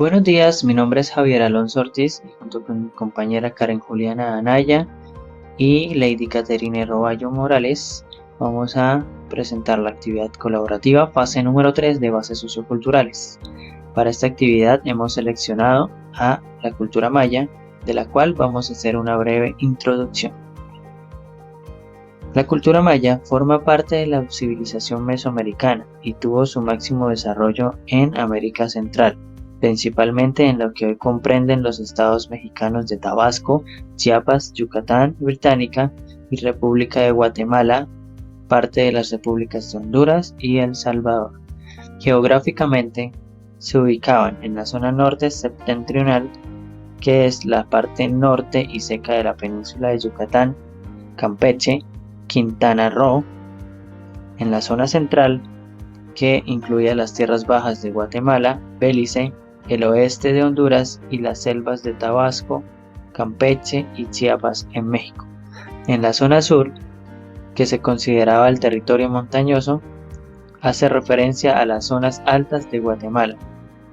Buenos días, mi nombre es Javier Alonso Ortiz y junto con mi compañera Karen Juliana Anaya y Lady Caterine Roballo Morales vamos a presentar la actividad colaborativa fase número 3 de bases socioculturales. Para esta actividad hemos seleccionado a la cultura maya, de la cual vamos a hacer una breve introducción. La cultura maya forma parte de la civilización mesoamericana y tuvo su máximo desarrollo en América Central, principalmente en lo que hoy comprenden los estados mexicanos de Tabasco, Chiapas, Yucatán Británica y República de Guatemala, parte de las repúblicas de Honduras y El Salvador. Geográficamente se ubicaban en la zona norte septentrional, que es la parte norte y seca de la península de Yucatán, Campeche, Quintana Roo, en la zona central, que incluía las tierras bajas de Guatemala, Belice, el oeste de Honduras y las selvas de Tabasco, Campeche y Chiapas en México. En la zona sur, que se consideraba el territorio montañoso, hace referencia a las zonas altas de Guatemala,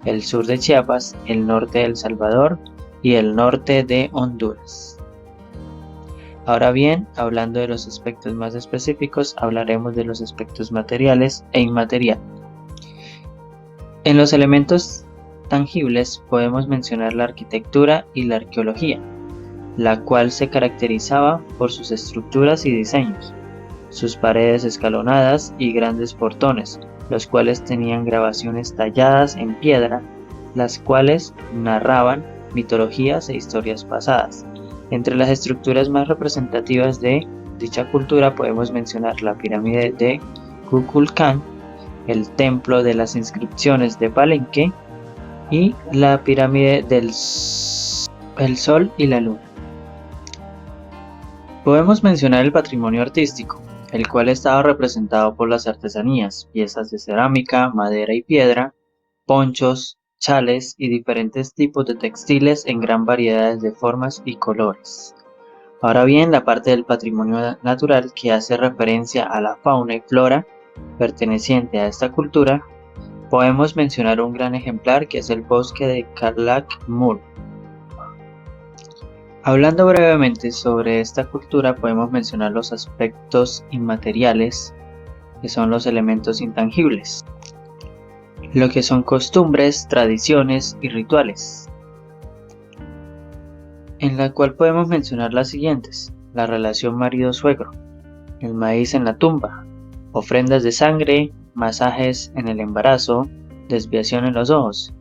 el sur de Chiapas, el norte de El Salvador y el norte de Honduras. Ahora bien, hablando de los aspectos más específicos, hablaremos de los aspectos materiales e inmateriales. En los elementos tangibles podemos mencionar la arquitectura y la arqueología, la cual se caracterizaba por sus estructuras y diseños, sus paredes escalonadas y grandes portones, los cuales tenían grabaciones talladas en piedra, las cuales narraban mitologías e historias pasadas. Entre las estructuras más representativas de dicha cultura podemos mencionar la pirámide de Kukulcán, el templo de las inscripciones de Palenque y la pirámide del Sol y la Luna. Podemos mencionar el patrimonio artístico, el cual estaba representado por las artesanías, piezas de cerámica, madera y piedra, ponchos, chales y diferentes tipos de textiles en gran variedad de formas y colores. Ahora bien, la parte del patrimonio natural que hace referencia a la fauna y flora perteneciente a esta cultura, podemos mencionar un gran ejemplar que es el bosque de Calakmul. Hablando brevemente sobre esta cultura, podemos mencionar los aspectos inmateriales, que son los elementos intangibles, lo que son costumbres, tradiciones y rituales, en la cual podemos mencionar las siguientes: la relación marido-suegro, el maíz en la tumba, ofrendas de sangre, masajes en el embarazo, desviación en los ojos.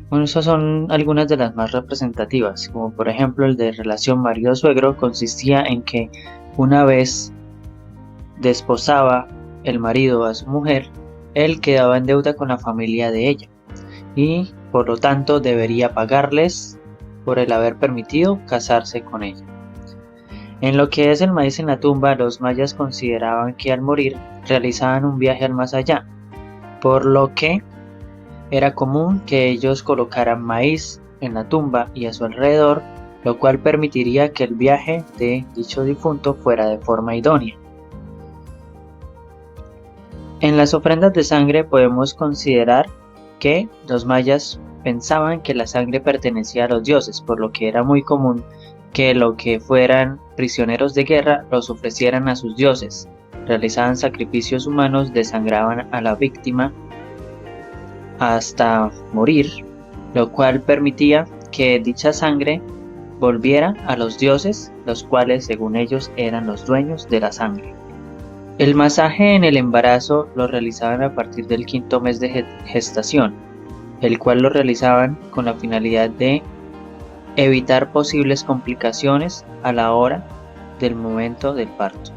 Bueno, esas son algunas de las más representativas, como por ejemplo el de relación marido-suegro consistía en que una vez desposaba el marido a su mujer, él quedaba en deuda con la familia de ella y por lo tanto debería pagarles por el haber permitido casarse con ella. En lo que es el maíz en la tumba, los mayas consideraban que al morir realizaban un viaje al más allá, por lo que era común que ellos colocaran maíz en la tumba y a su alrededor, lo cual permitiría que el viaje de dicho difunto fuera de forma idónea. En las ofrendas de sangre podemos considerar que los mayas pensaban que la sangre pertenecía a los dioses, por lo que era muy común que lo que fueran prisioneros de guerra los ofrecieran a sus dioses, realizaban sacrificios humanos, desangraban a la víctima hasta morir, lo cual permitía que dicha sangre volviera a los dioses, los cuales según ellos eran los dueños de la sangre. El masaje en el embarazo lo realizaban a partir del 5º mes de gestación, el cual lo realizaban con la finalidad de evitar posibles complicaciones a la hora del momento del parto.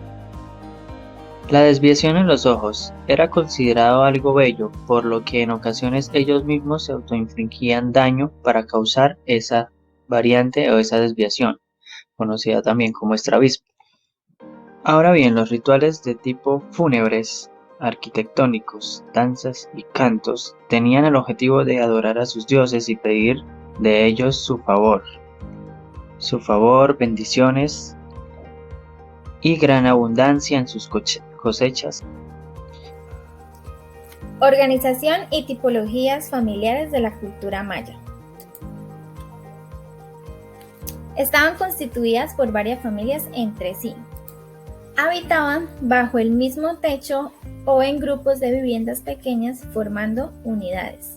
La desviación en los ojos era considerado algo bello, por lo que en ocasiones ellos mismos se autoinfligían daño para causar esa variante o esa desviación, conocida también como estrabismo. Ahora bien, los rituales de tipo fúnebres, arquitectónicos, danzas y cantos tenían el objetivo de adorar a sus dioses y pedir de ellos su favor, bendiciones y gran abundancia en sus cosechas. Organización y tipologías familiares de la cultura maya. Estaban constituidas por varias familias entre sí. Habitaban bajo el mismo techo o en grupos de viviendas pequeñas formando unidades.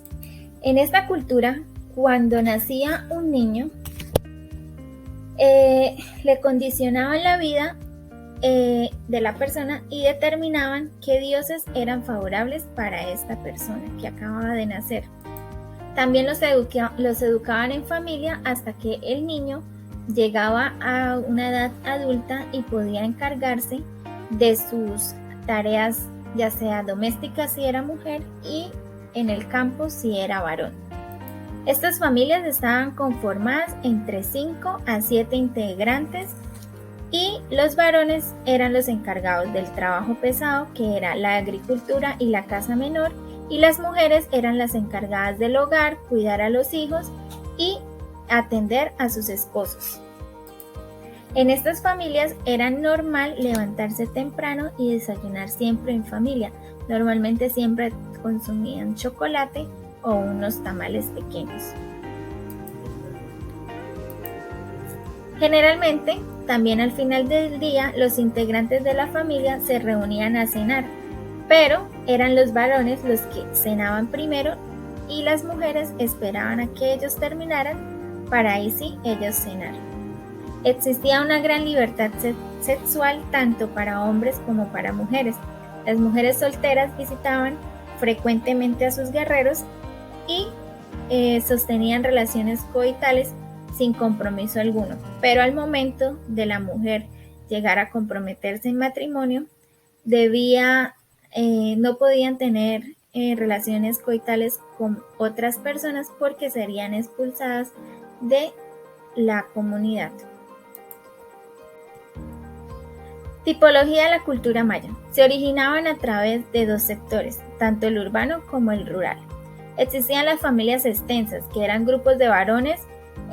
En esta cultura, cuando nacía un niño, le condicionaban la vida de la persona y determinaban qué dioses eran favorables para esta persona que acababa de nacer. También los educaban en familia hasta que el niño llegaba a una edad adulta y podía encargarse de sus tareas, ya sea domésticas si era mujer y en el campo si era varón. Estas familias estaban conformadas entre 5 a 7 integrantes y los varones eran los encargados del trabajo pesado, que era la agricultura y la casa menor, y las mujeres eran las encargadas del hogar, cuidar a los hijos y atender a sus esposos. En estas familias era normal levantarse temprano y desayunar siempre en familia. Normalmente siempre consumían chocolate o unos tamales pequeños. Generalmente, también al final del día, los integrantes de la familia se reunían a cenar, pero eran los varones los que cenaban primero y las mujeres esperaban a que ellos terminaran para ahí sí ellos cenar. Existía una gran libertad sexual tanto para hombres como para mujeres. Las mujeres solteras visitaban frecuentemente a sus guerreros y sostenían relaciones coitales sin compromiso alguno, pero al momento de la mujer llegar a comprometerse en matrimonio, no podían tener relaciones coitales con otras personas porque serían expulsadas de la comunidad. Tipología de la cultura maya. Se originaban a través de dos sectores, tanto el urbano como el rural. Existían las familias extensas, que eran grupos de varones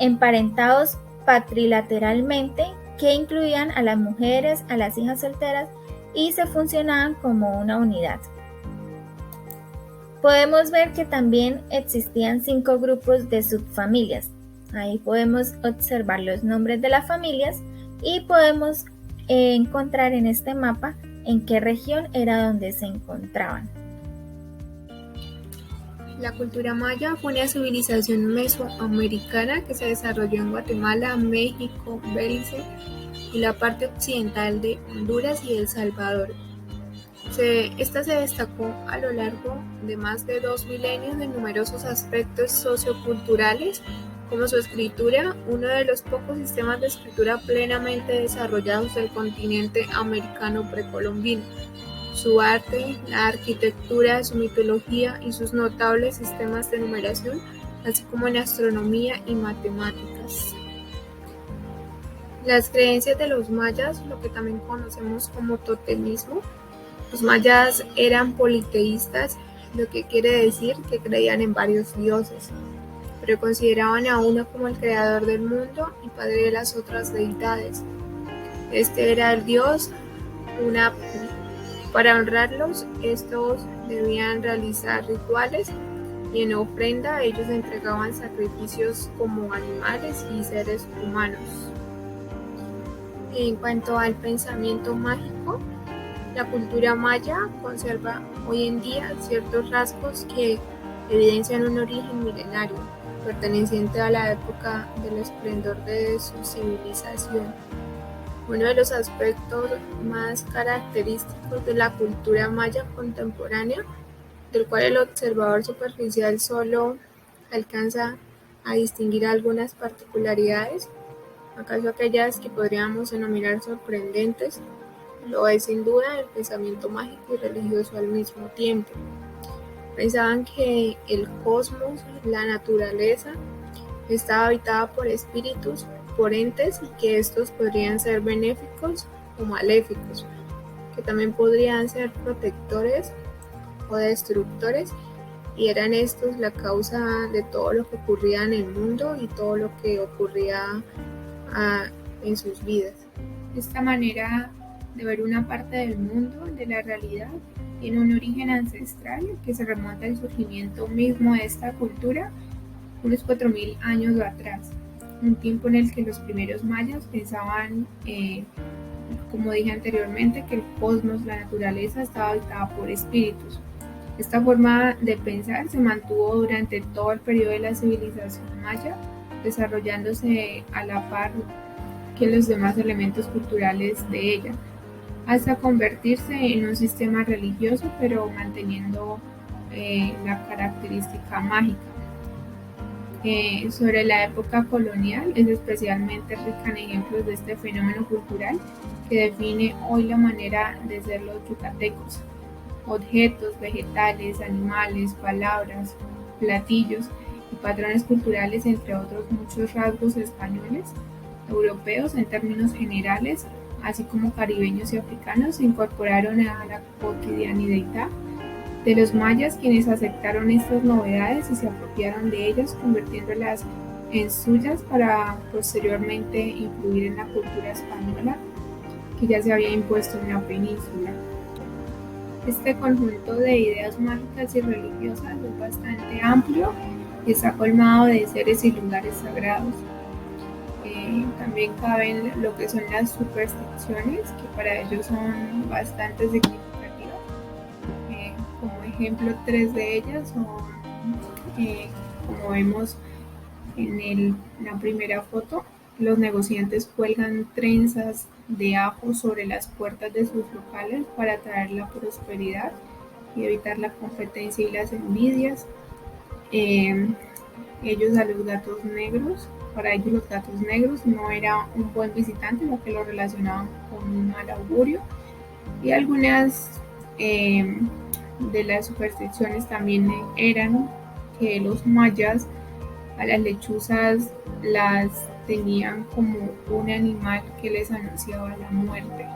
emparentados patrilateralmente, que incluían a las mujeres, a las hijas solteras y se funcionaban como una unidad. Podemos ver que también existían 5 grupos de subfamilias. Ahí podemos observar los nombres de las familias y podemos encontrar en este mapa en qué región era donde se encontraban. La cultura maya fue una civilización mesoamericana que se desarrolló en Guatemala, México, Belice y la parte occidental de Honduras y El Salvador. Esta se destacó a lo largo de más de 2 milenios en numerosos aspectos socioculturales, como su escritura, uno de los pocos sistemas de escritura plenamente desarrollados del continente americano precolombino, su arte, la arquitectura, su mitología y sus notables sistemas de numeración, así como en astronomía y matemáticas. Las creencias de los mayas, lo que también conocemos como totemismo. Los mayas eran politeístas, lo que quiere decir que creían en varios dioses, pero consideraban a uno como el creador del mundo y padre de las otras deidades. Este era el dios Hunahpu. Para honrarlos, estos debían realizar rituales y en ofrenda ellos entregaban sacrificios como animales y seres humanos. En cuanto al pensamiento mágico, la cultura maya conserva hoy en día ciertos rasgos que evidencian un origen milenario, perteneciente a la época del esplendor de su civilización. Uno de los aspectos más característicos de la cultura maya contemporánea, del cual el observador superficial solo alcanza a distinguir algunas particularidades, acaso aquellas que podríamos denominar sorprendentes, lo es sin duda el pensamiento mágico y religioso al mismo tiempo. Pensaban que el cosmos, la naturaleza, estaba habitada por espíritus, por entes, y que estos podrían ser benéficos o maléficos, que también podrían ser protectores o destructores, y eran estos la causa de todo lo que ocurría en el mundo y todo lo que ocurría en sus vidas. Esta manera de ver una parte del mundo, de la realidad, tiene un origen ancestral que se remonta al surgimiento mismo de esta cultura unos 4.000 años atrás. un tiempo en el que los primeros mayas pensaban, como dije anteriormente, que el cosmos, la naturaleza, estaba habitada por espíritus. Esta forma de pensar se mantuvo durante todo el periodo de la civilización maya, desarrollándose a la par que los demás elementos culturales de ella, hasta convertirse en un sistema religioso, pero manteniendo la característica mágica. Sobre la época colonial es especialmente rica en ejemplos de este fenómeno cultural que define hoy la manera de ser los yucatecos. Objetos, vegetales, animales, palabras, platillos y patrones culturales, entre otros muchos rasgos españoles, europeos en términos generales, así como caribeños y africanos, se incorporaron a la cotidianidad de los mayas, quienes aceptaron estas novedades y se apropiaron de ellas, convirtiéndolas en suyas para posteriormente influir en la cultura española que ya se había impuesto en la península. Este conjunto de ideas mágicas y religiosas es bastante amplio y está colmado de seres y lugares sagrados. También caben lo que son las supersticiones, que para ellos son bastante significativas. Como ejemplo, 3 de ellas son, como vemos en la primera foto, los negociantes cuelgan trenzas de ajo sobre las puertas de sus locales para atraer la prosperidad y evitar la competencia y las envidias. Ellos a los gatos negros, para ellos los gatos negros no era un buen visitante, sino que lo relacionaban con un mal augurio. Y algunas de las supersticiones también eran que los mayas a las lechuzas las tenían como un animal que les anunciaba la muerte.